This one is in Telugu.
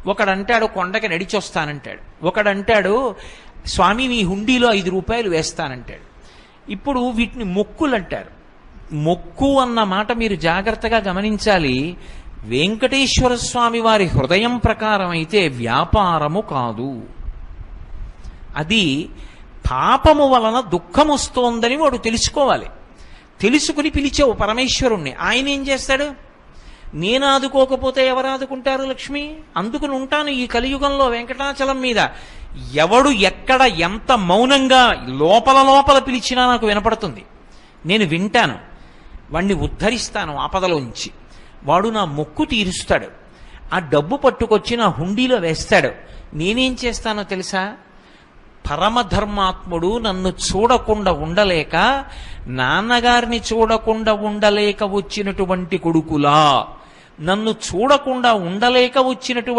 ఒకడంటాడు కొండకి నడిచొస్తానంటాడు, ఒకడంటాడు స్వామి మీ హుండీలో 5 రూపాయలు వేస్తానంటాడు. ఇప్పుడు వీటిని మొక్కులు అంటారు. మొక్కు అన్న మాట మీరు జాగ్రత్తగా గమనించాలి. వెంకటేశ్వర స్వామి వారి హృదయం ప్రకారం అయితే వ్యాపారము కాదు. అది పాపము వలన దుఃఖం వస్తోందని వాడు తెలుసుకోవాలి. తెలుసుకుని పిలిచావు పరమేశ్వరుణ్ణి, ఆయన ఏం చేస్తాడు? నేను ఆదుకోకపోతే ఎవరు ఆదుకుంటారు లక్ష్మి? అందుకుని ఉంటాను ఈ కలియుగంలో వెంకటాచలం మీద. ఎవడు ఎక్కడ ఎంత మౌనంగా లోపల లోపల పిలిచినా నాకు వినపడుతుంది. నేను వింటాను, వాణ్ణి ఉద్ధరిస్తాను ఆపదలోంచి. వాడు నా మొక్కు తీరుస్తాడు. ఆ డబ్బు పట్టుకొచ్చి నా హుండీలో వేస్తాడు. నేనేం చేస్తానో తెలుసా? పరమధర్మాత్ముడు నన్ను చూడకుండా ఉండలేక, నాన్నగారిని చూడకుండా ఉండలేక వచ్చినటువంటి కొడుకులా, నన్ను చూడకుండా ఉండలేక వచ్చినటువంటి